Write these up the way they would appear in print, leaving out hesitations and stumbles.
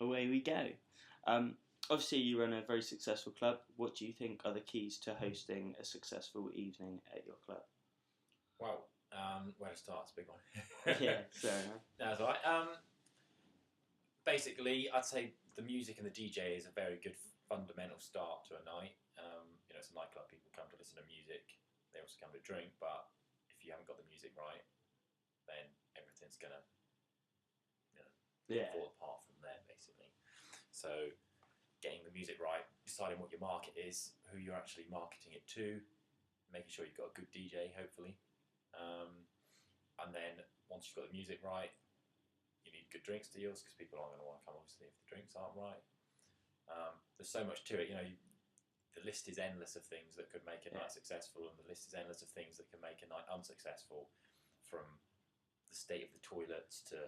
away we go. Obviously, you run a very successful club. What do you think are the keys to hosting a successful evening at your club? Well, where to start? It's a big one. Yeah, fair enough. That's all right. Basically, I'd say the music and the DJ is a very good fundamental start to a night. It's a nightclub. People come to listen to music. They also come to drink. But if you haven't got the music right, then everything's gonna, fall apart from there, basically. So, getting the music right, deciding what your market is, who you're actually marketing it to, making sure you've got a good DJ, hopefully. And then once you've got the music right, you need good drinks deals because people aren't going to want to come, obviously, if the drinks aren't right. There's so much to it. The list is endless of things that could make a night successful, and the list is endless of things that can make a night unsuccessful, from the state of the toilets to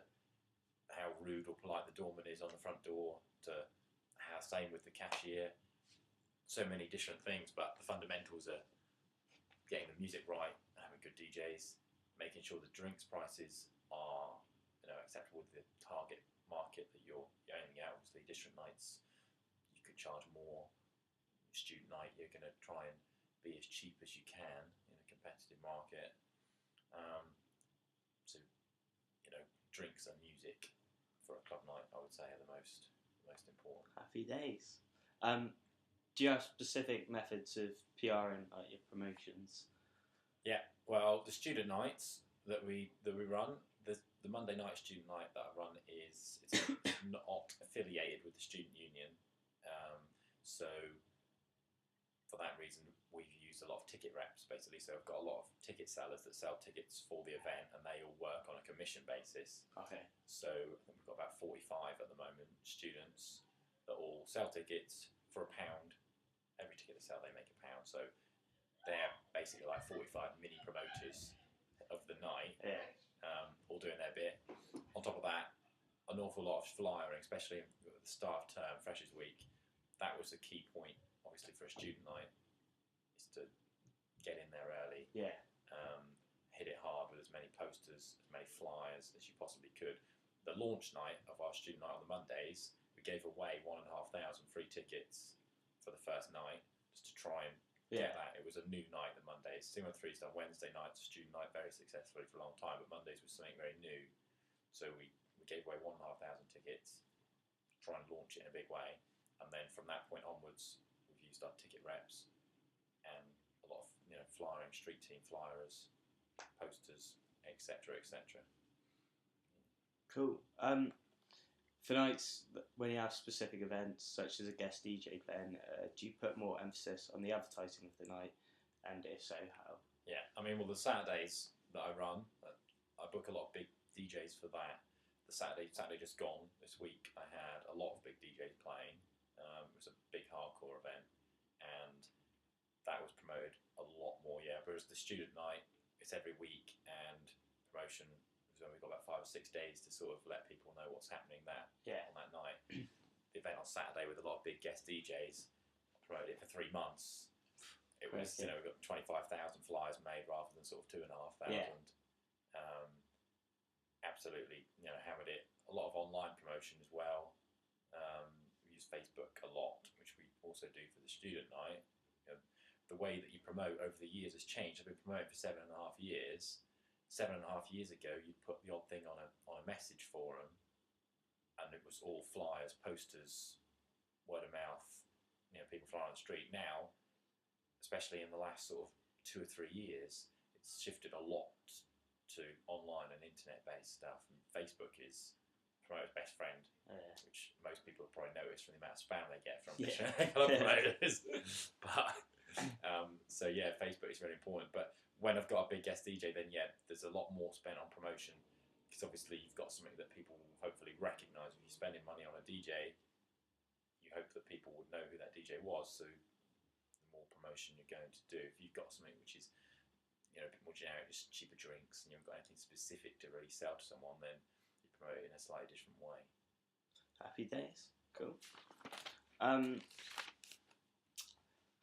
how rude or polite the doorman is on the front door to how same with the cashier. So many different things, but the fundamentals are getting the music right, having good DJs, making sure the drinks prices are acceptable to the target market that you're aiming at. Obviously, district nights you could charge more. Student night, you're going to try and be as cheap as you can in a competitive market. So, drinks and music for a club night, I would say, are the most important. Happy days. Do you have specific methods of PR and your promotions? Yeah, well, the student nights that we run, the Monday night student night that I run it's not affiliated with the student union, so for that reason we've used a lot of ticket reps, basically. So I've got a lot of ticket sellers that sell tickets for the event, and they all work on a commission basis. Okay. So I think we've got about 45 at the moment students that all sell tickets for £1. Every ticket they sell, they make £1. So they're basically like 45 mini promoters of the night, all doing their bit. On top of that, an awful lot of flyering, especially at the start of term, Freshers Week. That was a key point, obviously, for a student night, is to get in there early. Yeah. Hit it hard with as many posters, as many flyers as you possibly could. The launch night of our student night on the Mondays, we gave away 1,500 free tickets for the first night, just to try and get that. It was a new night, the Mondays. 213's done Wednesday nights, student night, very successfully for a long time, but Mondays was something very new. So we gave away 1,500 tickets to try and launch it in a big way. And then from that point onwards, we've used our ticket reps and a lot of flyering, street team flyers, posters, etc., etc. Cool. For nights when you have specific events, such as a guest DJ playing, do you put more emphasis on the advertising of the night? And if so, how? Yeah, the Saturdays that I run, I book a lot of big DJs for that. The Saturday just gone this week, I had a lot of big DJs playing. It was a big hardcore event, and that was promoted a lot more. Yeah, whereas the student night, it's every week, and promotion is when we've got about 5 or 6 days to sort of let people know what's happening on that night. The event on Saturday with a lot of big guest DJs, promoted it for 3 months. It was, we got 25,000 flyers made rather than sort of 2,500. Yeah. Absolutely, hammered it. A lot of online promotion as well. We use Facebook a lot, which we also do for the student night. The way that you promote over the years has changed. I've been promoting for 7.5 years. 7.5 years ago, you'd put the odd thing on a message forum, and it was all flyers, posters, word of mouth, people flying on the street. Now, especially in the last sort of 2 or 3 years, it's shifted a lot to online and internet-based stuff. And Facebook is promoter's best friend, which most people have probably noticed from the amount of spam they get from promoters. But Facebook is really important. But when I've got a big guest DJ, then there's a lot more spent on promotion, because obviously you've got something that people will hopefully recognise. If you're spending money on a DJ, you hope that people would know who that DJ was. So the more promotion you're going to do, if you've got something which is a bit more generic, just cheaper drinks, and you haven't got anything specific to really sell to someone, then you promote it in a slightly different way. Happy days. Cool.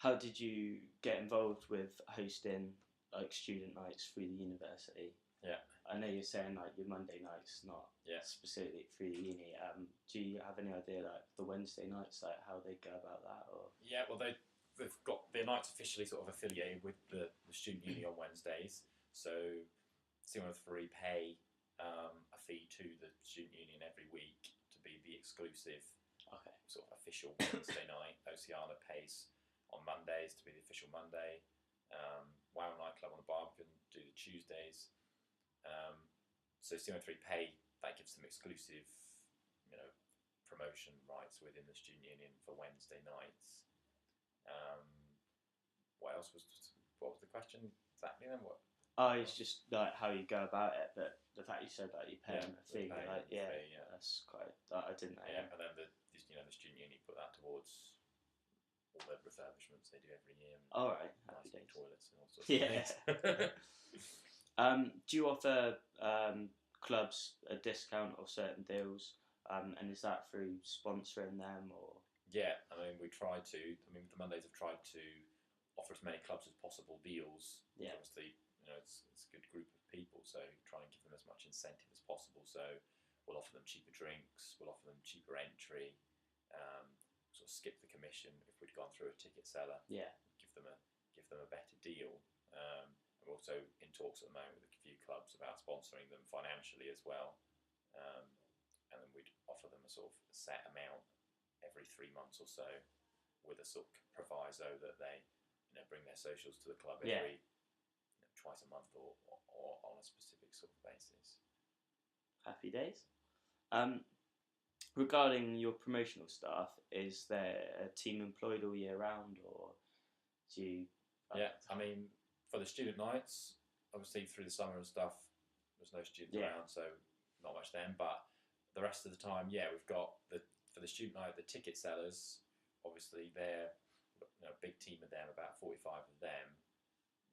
How did you get involved with hosting like student nights through the university? Yeah. I know you're saying like your Monday nights, not specifically through uni. Do you have any idea like the Wednesday nights, like how they go about that? Or Yeah, well they've got their nights officially sort of affiliated with the student uni on Wednesdays. So C103 pay a fee to the student union every week to be the exclusive sort of official Wednesday night. Oceana pays on Mondays to be the official Monday. Wow Nightclub on the Barbican do the Tuesdays. So C103 pay, that gives them exclusive, promotion rights within the student union for Wednesday nights. What was the question exactly then? What? Oh, it's just like how you go about it, but the fact you said that you pay them a fee, that's quite. I didn't know. Yeah, and then the student union put that towards all the refurbishments they do every year. All right, nice new toilets and all sorts of things. Do you offer clubs a discount or certain deals? And is that through sponsoring them or? Yeah, I mean we try to. I mean the Mondays have tried to offer as many clubs as possible deals. Yeah. Obviously, it's a good group of people, so try and give them as much incentive as possible. So we'll offer them cheaper drinks, we'll offer them cheaper entry, sort of skip the commission if we'd gone through a ticket seller. Yeah. Give them a better deal. We're also in talks at the moment with a few clubs about sponsoring them financially as well. And then we'd offer them a sort of set amount every 3 months or so, with a sort of proviso that they bring their socials to the club every twice a month or on a specific sort of basis. Happy days. Regarding your promotional staff, is there a team employed all year round, or do you? Yeah, I mean, for the student nights, obviously through the summer and stuff, there's no students around, so not much then. But the rest of the time, we've got for the student night, the ticket sellers. Obviously, they're a big team of them, about 45 of them,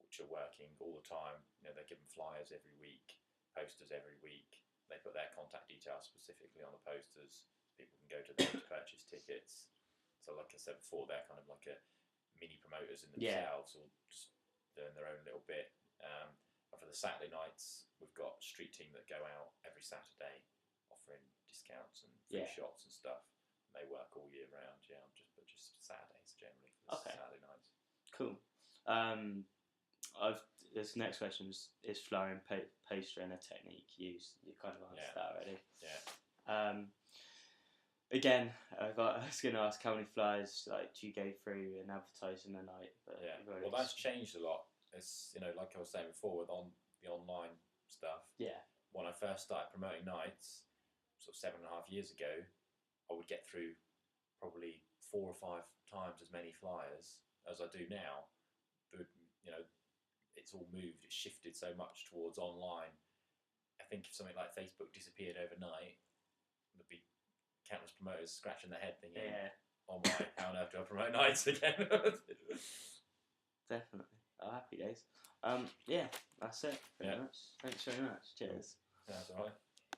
which are working all the time. They're given flyers every week, posters every week. They put their contact details specifically on the posters. People can go to them to purchase tickets. So, like I said before, they're kind of like a mini promoters in themselves, or just doing their own little bit. And for the Saturday nights, we've got a street team that go out every Saturday, offering discounts and free shots and stuff. And they work all year round. But just Saturdays generally for the Saturday nights. Cool. This next question is flowering pastry and a technique used. You kind of answered that already. Yeah. Again, I was going to ask how many flyers do you go through and advertise in a night? But well, that's changed a lot. It's like I was saying before with the online stuff. Yeah. When I first started promoting nights, sort of 7.5 years ago, I would get through probably 4 or 5 times as many flyers as I do now. But it's all moved. It's shifted so much towards online. I think if something like Facebook disappeared overnight, there'd be countless promoters scratching their head thinking, "Oh my, how on earth do I promote nights again?" Definitely. Oh, happy days. That's it. Pretty much. Thanks very much. Cheers. That's all right.